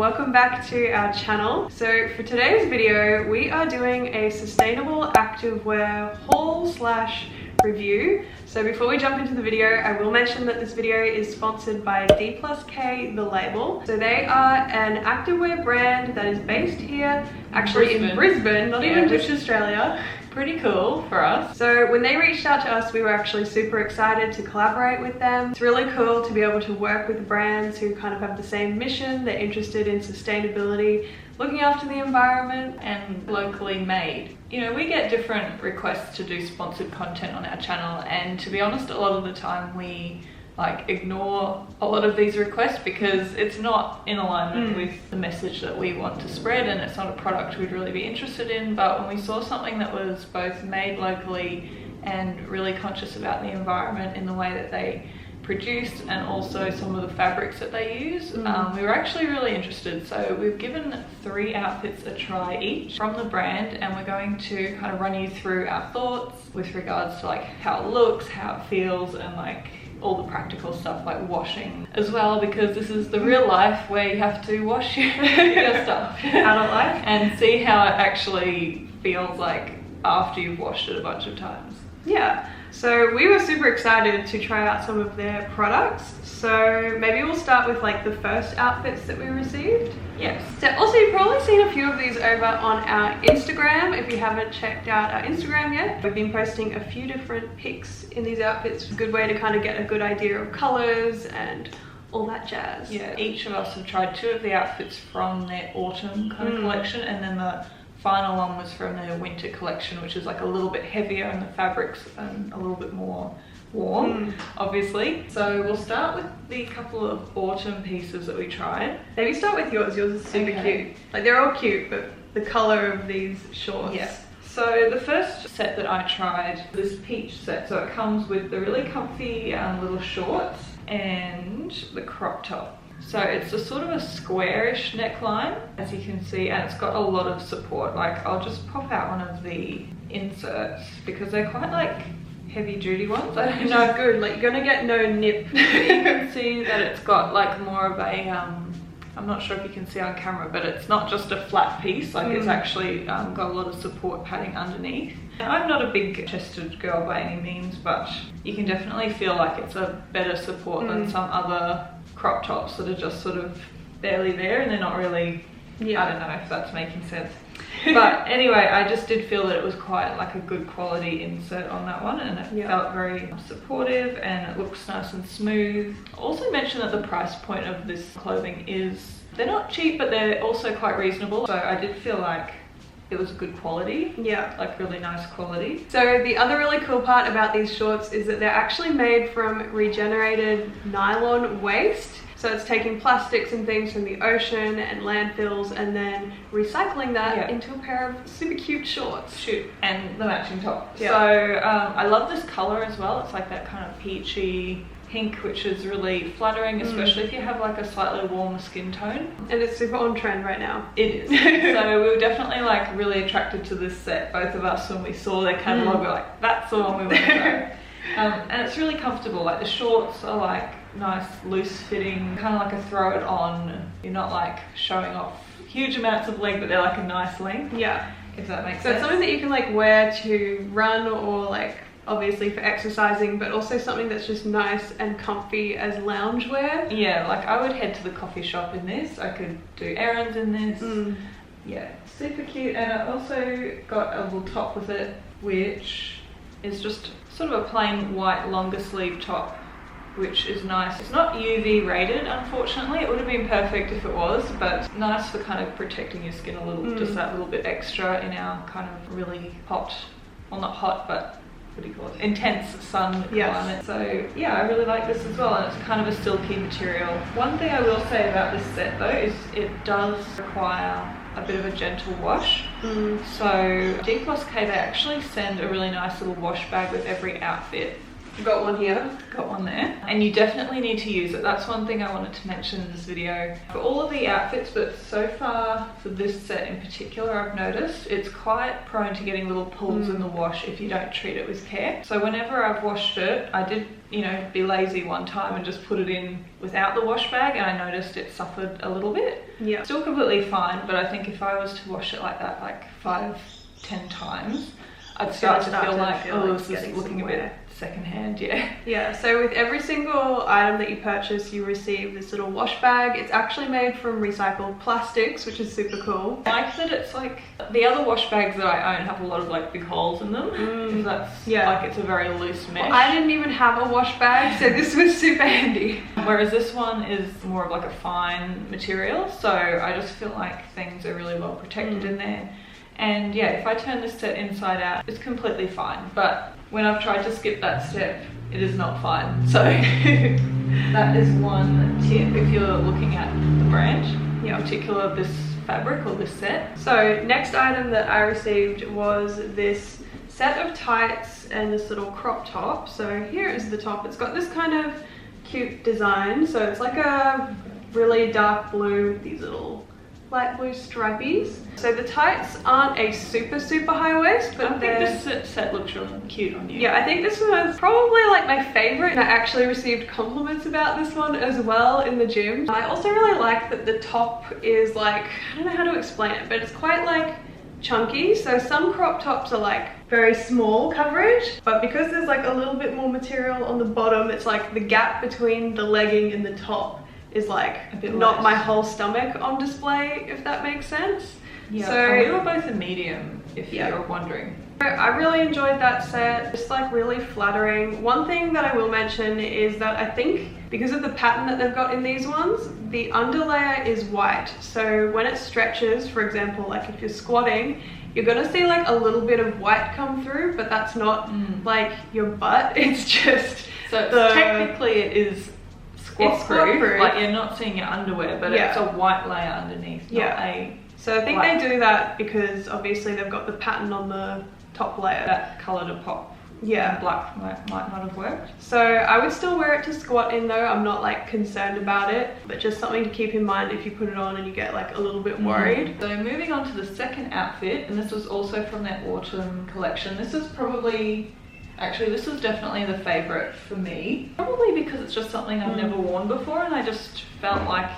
welcome back to our channel. So for today's video, we are doing a sustainable activewear haul slash review. So before we jump into the video, I will mention that this video is sponsored by DplusK, the label. So they are an activewear brand that is based here, actually in Brisbane, not even just Australia. Pretty cool for us. So when they reached out to us, we were actually super excited to collaborate with them. It's really cool to be able to work with brands who kind of have the same mission. They're interested in sustainability, looking after the environment, and locally made. You know, we get different requests to do sponsored content on our channel, and to be honest, a lot of the time we ignore a lot of these requests because it's not in alignment with the message that we want to spread, and it's not a product we'd really be interested in. But when we saw something that was both made locally and really conscious about the environment in the way that they produced and also some of the fabrics that they use, we were actually really interested. So we've given 3 outfits a try each from the brand, and we're going to kind of run you through our thoughts with regards to how it looks, how it feels, and all the practical stuff like washing as well, because this is the real life where you have to wash your stuff, adult life, and see how it actually feels like after you've washed it a bunch of times. Yeah, so we were super excited to try out some of their products. So maybe we'll start with the first outfits that we received. Yes. So also, you've probably seen a few of these over on our Instagram. If you haven't checked out our Instagram yet, we've been posting a few different pics in these outfits. A good way to kind of get a good idea of colors and all that jazz. Yeah, each of us have tried 2 of the outfits from their autumn kind of collection, and then the final one was from their winter collection, which is a little bit heavier in the fabrics and a little bit more warm, obviously. So we'll start with the couple of autumn pieces that we tried. Maybe start with yours. Yours is super cute. They're all cute, but the color of these shorts. Yeah. So the first set that I tried, this peach set. So it comes with the really comfy little shorts and the crop top. So it's a sort of a squarish neckline, as you can see, and it's got a lot of support. I'll just pop out one of the inserts because they're quite heavy duty ones. No, good. You're gonna get no nip. But you can see that it's got more of a I'm not sure if you can see on camera, but it's not just a flat piece. It's actually got a lot of support padding underneath. And I'm not a big chested girl by any means, but you can definitely feel it's a better support than some other crop tops that are just sort of barely there, and they're not really, I don't know if that's making sense. But anyway, I just did feel that it was quite a good quality insert on that one, and it felt very supportive and it looks nice and smooth. I also mentioned that the price point of this clothing they're not cheap, but they're also quite reasonable. So I did feel it was good quality. Yeah. Really nice quality. So the other really cool part about these shorts is that they're actually made from regenerated nylon waste. So it's taking plastics and things from the ocean and landfills and then recycling that into a pair of super cute shorts. And the matching top. Yeah. So I love this color as well. It's that kind of peachy pink, which is really flattering, especially if you have a slightly warmer skin tone. And it's super on trend right now. It is. So we were definitely really attracted to this set, both of us, when we saw their catalogue. We're that's the one we want to go. And it's really comfortable. The shorts are nice loose fitting, kind of a throw it on. You're not showing off huge amounts of leg, but they're a nice length. Yeah. If that makes sense. So it's something that you can wear to run or obviously for exercising, but also something that's just nice and comfy as loungewear. Yeah, I would head to the coffee shop in this. I could do errands in this. Yeah, super cute. And I also got a little top with it, which is just sort of a plain white longer sleeve top, which is nice. It's not UV rated, unfortunately. It would have been perfect if it was, but nice for kind of protecting your skin a little, just that little bit extra in our kind of really hot, well, not hot, but what do you call it? Intense sun climate. So yeah, I really like this as well, and it's kind of a silky material. One thing I will say about this set though is it does require a bit of a gentle wash. So DplusK, they actually send a really nice little wash bag with every outfit. I've got one here. Got one there. And you definitely need to use it. That's one thing I wanted to mention in this video. For all of the outfits, but so far for this set in particular, I've noticed it's quite prone to getting little pulls in the wash if you don't treat it with care. So whenever I've washed it, I did, you know, be lazy one time and just put it in without the wash bag, and I noticed it suffered a little bit. Yeah. Still completely fine, but I think if I was to wash it like that, like 5-10 times, I'd start to feel like, oh, this is looking a bit secondhand. Yeah, so with every single item that you purchase, you receive this little wash bag. It's actually made from recycled plastics, which is super cool. I like that it's like, the other wash bags that I own have a lot of like big holes in them. If that's like, it's a very loose mesh. Well, I didn't even have a wash bag, so this was super handy. Whereas this one is more of like a fine material, so I just feel like things are really well protected in there. And yeah, if I turn this set inside out, it's completely fine. But when I've tried to skip that step, it is not fine. So that is one tip if you're looking at the brand, in particular this fabric or this set. So next item that I received was this set of tights and this little crop top. So here is the top. It's got this kind of cute design. So it's like a really dark blue with these little light blue stripies. So the tights aren't a super high waist, but I think this set looks really cute on you. Yeah, I think this was probably like my favorite, and I actually received compliments about this one as well in the gym. I also really like that the top is like, I don't know how to explain it, but it's quite like chunky. So some crop tops are like very small coverage, but because there's like a little bit more material on the bottom, it's like the gap between the legging and the top is like a bit not less. My whole stomach on display, if that makes sense. Yeah, so we were both a medium, if you're wondering. I really enjoyed that set. It's like really flattering. One thing that I will mention is that I think because of the pattern that they've got in these ones, the underlayer is white. So when it stretches, for example, like if you're squatting, you're gonna see like a little bit of white come through, but that's not like your butt. It's just so technically it is squat proof. Like you're not seeing your underwear, but it's a white layer underneath, not a. So I think they do that because obviously they've got the pattern on the top layer. That colour to pop. Yeah. Black might not have worked. So I would still wear it to squat in though. I'm not like concerned about it, but just something to keep in mind if you put it on and you get like a little bit worried. So moving on to the second outfit, and this was also from their autumn collection. This is probably, actually this is definitely the favourite for me. Probably because it's just something I've never worn before, and I just felt like,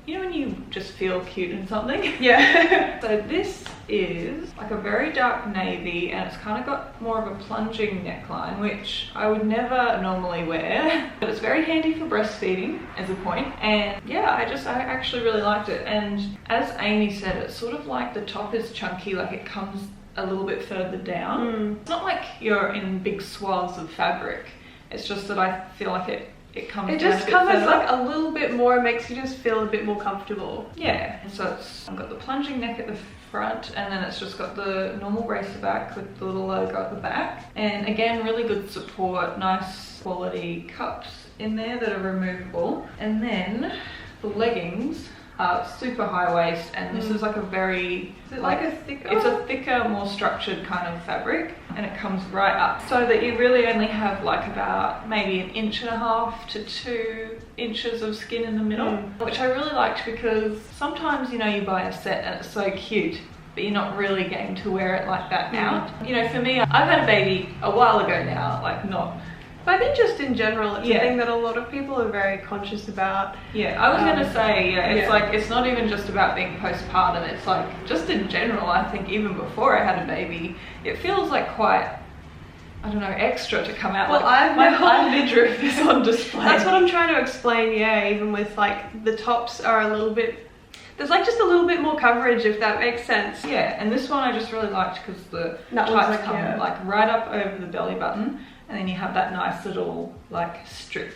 you know when you just feel cute in something? Yeah. So this is like a very dark navy, and it's kind of got more of a plunging neckline, which I would never normally wear, but it's very handy for breastfeeding as a point. And yeah, I actually really liked it. And as Amy said, it's sort of like the top is chunky, like it comes a little bit further down. It's not like you're in big swaths of fabric. It's just that I feel like it comes it down just a bit covers further. like a little bit more. It makes you just feel a bit more comfortable. Yeah, and so I've got the plunging neck at the front, and then it's just got the normal racer back with the little logo at the back. And again, really good support, nice quality cups in there that are removable. And then the leggings are super high waist, and this is like a very, is it like a thicker? It's a thicker, more structured kind of fabric, and it comes right up so that you really only have like about maybe 1.5 to 2 inches of skin in the middle, which I really liked because sometimes, you know, you buy a set and it's so cute, but you're not really getting to wear it like that out. You know, for me, I've had a baby a while ago now, like not. But I think just in general, it's a thing that a lot of people are very conscious about. Yeah, I was going to say, it's like, it's not even just about being postpartum, it's like, just in general, I think even before I had a baby, it feels like quite, I don't know, extra to come out. Well, like, my whole midriff is on display. That's what I'm trying to explain, even with like, the tops are a little bit, there's like just a little bit more coverage, if that makes sense. Yeah, and this one I just really liked because the that tights come like right up over the belly button. And then you have that nice little like strip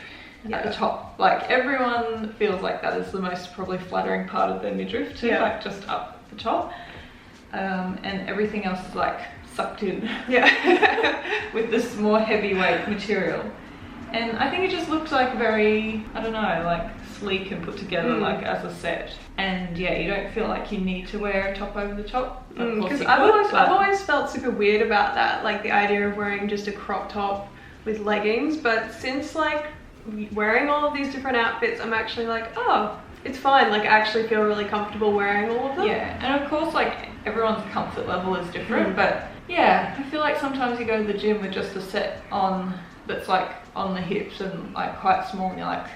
at the top. Like everyone feels like that is the most probably flattering part of their midriff too, like just up the top. And everything else is like sucked in with this more heavyweight material. And I think it just looks like very, I don't know, like sleek and put together like as a set. And yeah, you don't feel like you need to wear a top over the top. Because I've always felt super weird about that, like the idea of wearing just a crop top with leggings, but since like wearing all of these different outfits, I'm actually like, oh, it's fine. Like I actually feel really comfortable wearing all of them. Yeah, and of course like everyone's comfort level is different, but yeah, I feel like sometimes you go to the gym with just a set on that's like on the hips and like quite small, and you're like,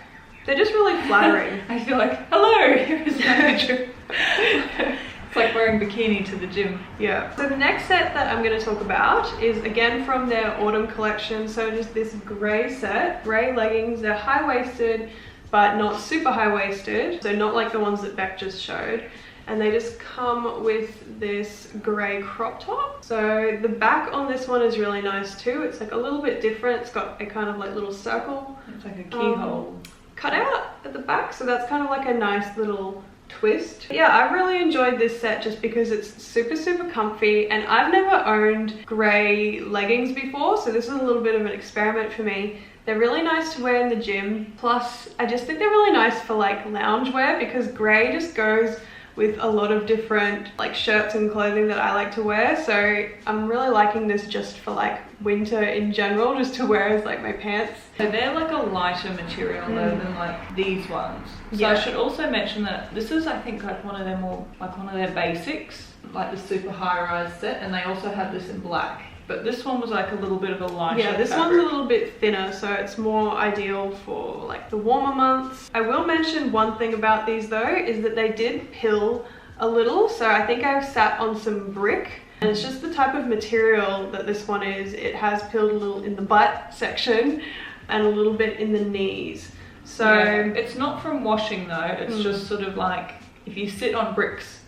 they're just really flattering. I feel like, hello, here's my gym. It's like wearing bikini to the gym. Yeah. So the next set that I'm going to talk about is again from their autumn collection. So just this grey set, grey leggings. They're high-waisted, but not super high-waisted. So not like the ones that Beck just showed. And they just come with this grey crop top. So the back on this one is really nice too. It's like a little bit different. It's got a kind of like little circle. It's like a keyhole. Cut out at the back. So that's kind of like a nice little twist. Yeah, I really enjoyed this set just because it's super comfy, and I've never owned grey leggings before. So this is a little bit of an experiment for me. They're really nice to wear in the gym. Plus, I just think they're really nice for like loungewear, because grey just goes with a lot of different like shirts and clothing that I like to wear. So I'm really liking this just for like winter in general, just to wear as like my pants. So they're like a lighter material though than like these ones. So yeah. I should also mention that this is, I think, like one of their more, like one of their basics, like the super high-rise set, and they also have this in black. But this one was like a little bit of a lighter this fabric. one's a little bit thinner, so it's more ideal for like the warmer months. I will mention one thing about these though, is that they did pill a little. So I think I've sat on some brick, and it's just the type of material that this one is. It has pilled a little in the butt section and a little bit in the knees. So yeah, it's not from washing though, it's just sort of like, if you sit on bricks,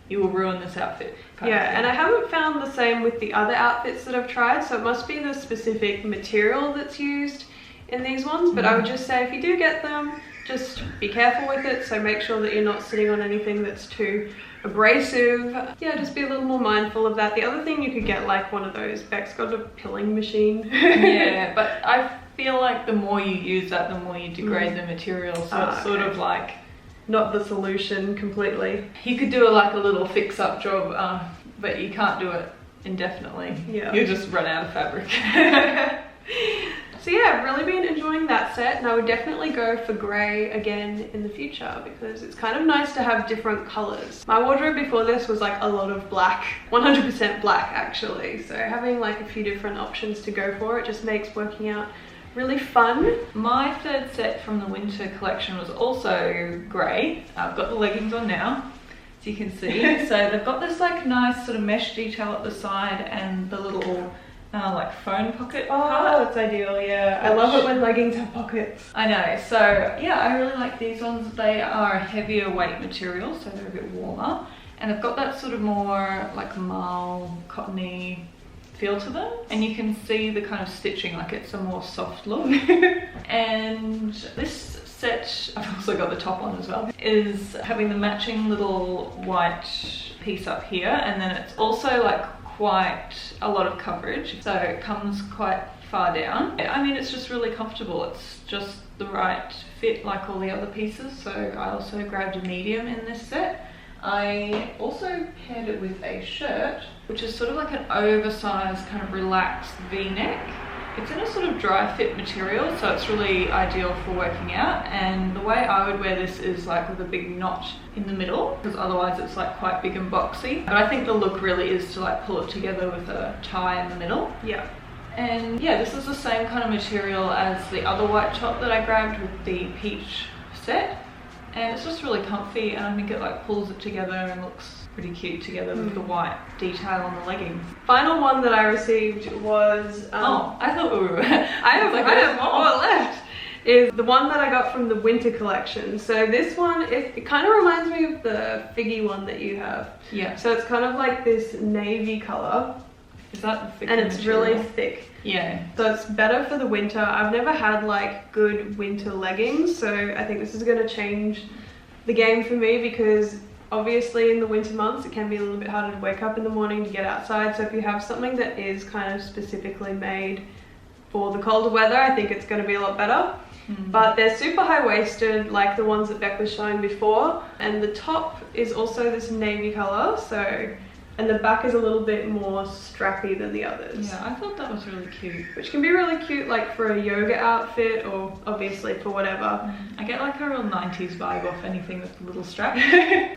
you will ruin this outfit. Yeah, and I haven't found the same with the other outfits that I've tried, so it must be the specific material that's used in these ones. But I would just say, if you do get them, just be careful with it. So make sure that you're not sitting on anything that's too abrasive. Yeah, just be a little more mindful of that. The other thing, you could get like one of those, Beck's got a pilling machine. Yeah, but I feel like the more you use that, the more you degrade the material. So it's sort of like not the solution completely. You could do like a little fix-up job, but you can't do it indefinitely. Yeah. You'll just run out of fabric. So yeah, I've really been enjoying that set, and I would definitely go for grey again in the future, because it's kind of nice to have different colours. My wardrobe before this was like a lot of black, 100% black actually. So having like a few different options to go for, it just makes working out really fun. My third set from the winter collection was also grey. I've got the leggings on now, as you can see. So they've got this like nice sort of mesh detail at the side, and the little like phone pocket part. Oh, it's ideal, yeah. I love it when leggings have pockets. I know. So yeah, I really like these ones. They are a heavier weight material, so they're a bit warmer, and they've got that sort of more like marl, cottony feel to them, and you can see the kind of stitching, like it's a more soft look. And this set, I've also got the top on as well, is having the matching little white piece up here, and then it's also like quite a lot of coverage, so it comes quite far down. I mean, it's just really comfortable. It's just the right fit like all the other pieces. So I also grabbed a medium in this set. I also paired it with a shirt, which is sort of like an oversized kind of relaxed V-neck. It's in a sort of dry fit material, so it's really ideal for working out. And the way I would wear this is like with a big knot in the middle, because otherwise it's like quite big and boxy. But I think the look really is to like pull it together with a tie in the middle. Yeah. And yeah, this is the same kind of material as the other white top that I grabbed with the peach set. And it's just really comfy, and I think it like pulls it together and looks pretty cute together with the white detail on the leggings. Final one that I received was oh, I thought we were I have more left. Is the one that I got from the winter collection. So this one, it kind of reminds me of the figgy one that you have. Yeah. So it's kind of like this navy color. Is that the thick? And it's really thick. Yeah. So it's better for the winter. I've never had like good winter leggings, so I think this is going to change the game for me, because obviously in the winter months it can be a little bit harder to wake up in the morning to get outside. So if you have something that is kind of specifically made for the colder weather, I think it's going to be a lot better. But they're super high-waisted, like the ones that Beck was showing before, and the top is also this navy color, so and the back is a little bit more strappy than the others. Yeah, I thought that was really cute. Which can be really cute like for a yoga outfit or obviously for whatever. I get like a real 90s vibe off anything with a little strap.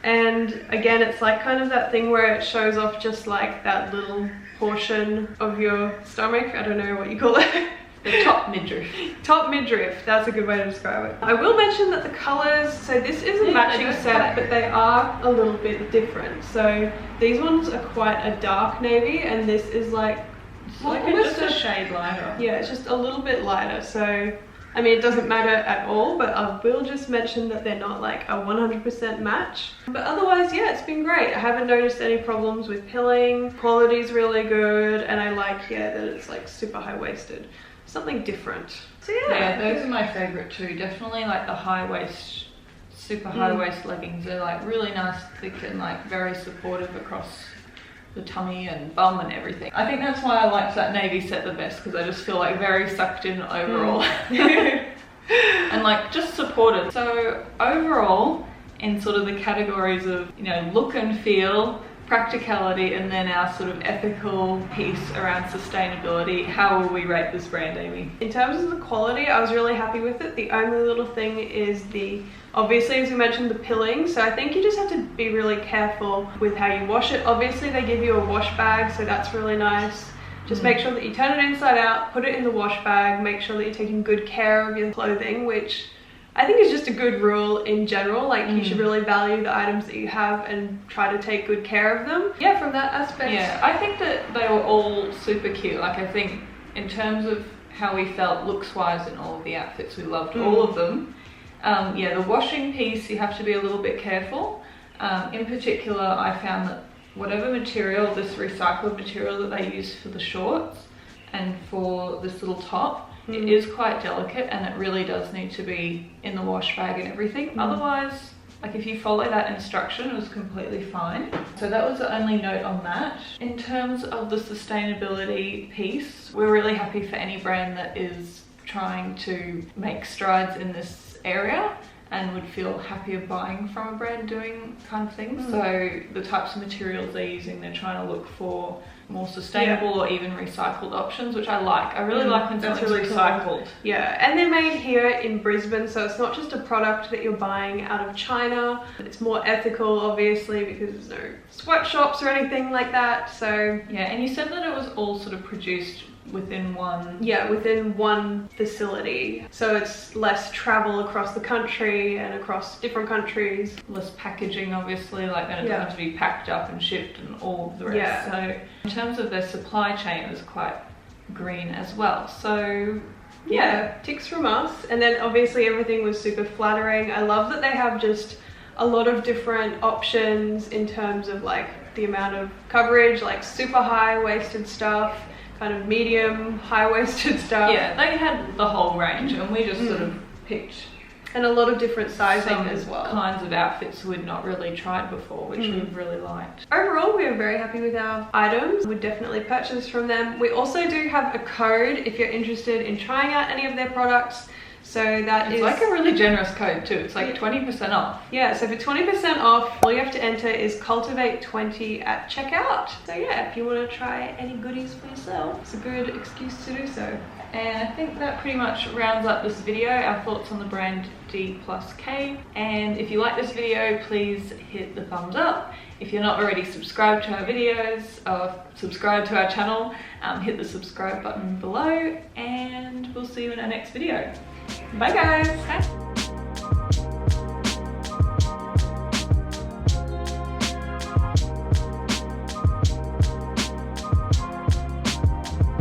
And again, it's like kind of that thing where it shows off just like that little portion of your stomach. I don't know what you call it. The top midriff. Top midriff, that's a good way to describe it. I will mention that the colors, so this is a matching set, but they are a little bit different. So these ones are quite a dark navy, and this is like, it's like just a shade lighter. Yeah, it's just a little bit lighter. So, I mean, it doesn't matter at all, but I will just mention that they're not like a 100% match. But otherwise, yeah, it's been great. I haven't noticed any problems with pilling. Quality's really good, and I like, yeah, that it's like super high-waisted. Something different. So yeah, those are my favorite too. Definitely like the high waist, super high waist leggings. They're like really nice, thick, and like very supportive across the tummy and bum and everything. I think that's why I liked that navy set the best, because I just feel like very sucked in overall. And like just supported. So overall, in sort of the categories of, you know, look and feel, practicality, and then our sort of ethical piece around sustainability, how will we rate this brand, Amy? In terms of the quality, I was really happy with it. The only little thing is obviously, as we mentioned, the pilling. So I think you just have to be really careful with how you wash it. Obviously, they give you a wash bag, so that's really nice. Just make sure that you turn it inside out, put it in the wash bag, make sure that you're taking good care of your clothing, which I think is just a good rule in general. Like you should really value the items that you have and try to take good care of them. Yeah, from that aspect. Yeah, I think that they were all super cute. Like I think in terms of how we felt looks wise in all of the outfits, we loved all of them. Yeah, the washing piece, you have to be a little bit careful. In particular, I found that whatever material, this recycled material that they use for the shorts and for this little top, it is quite delicate, and it really does need to be in the wash bag and everything. Otherwise, like if you follow that instruction, it was completely fine. So that was the only note on that. In terms of the sustainability piece, we're really happy for any brand that is trying to make strides in this area and would feel happier buying from a brand doing kind of things. So the types of materials they're using, they're trying to look for more sustainable or even recycled options, which I like. I really like when something's really recycled. Cool. Yeah, and they're made here in Brisbane, so it's not just a product that you're buying out of China. It's more ethical, obviously, because there's no sweatshops or anything like that. So yeah, and you said that it was all sort of produced within one facility, so it's less travel across the country and across different countries, less packaging obviously, like then it doesn't have to be packed up and shipped and all of the rest. So in terms of their supply chain, it was quite green as well. So yeah, ticks from us. And then obviously everything was super flattering. I love that they have just a lot of different options in terms of like the amount of coverage, like super high-waisted stuff, kind of medium, high-waisted stuff. Yeah, they had the whole range, and we just sort of picked. And a lot of different sizing as well. Kinds of outfits we'd not really tried before, which we really liked. Overall, we are very happy with our items. We'd definitely purchase from them. We also do have a code if you're interested in trying out any of their products. So it's like a really generous code too. It's like 20% off. Yeah, so for 20% off, all you have to enter is Cultivate20 at checkout. So yeah, if you want to try any goodies for yourself, it's a good excuse to do so. And I think that pretty much rounds up this video, our thoughts on the brand DplusK. And if you like this video, please hit the thumbs up. If you're not already subscribed to our videos or subscribe to our channel, hit the subscribe button below, and we'll see you in our next video. Bye guys! Bye.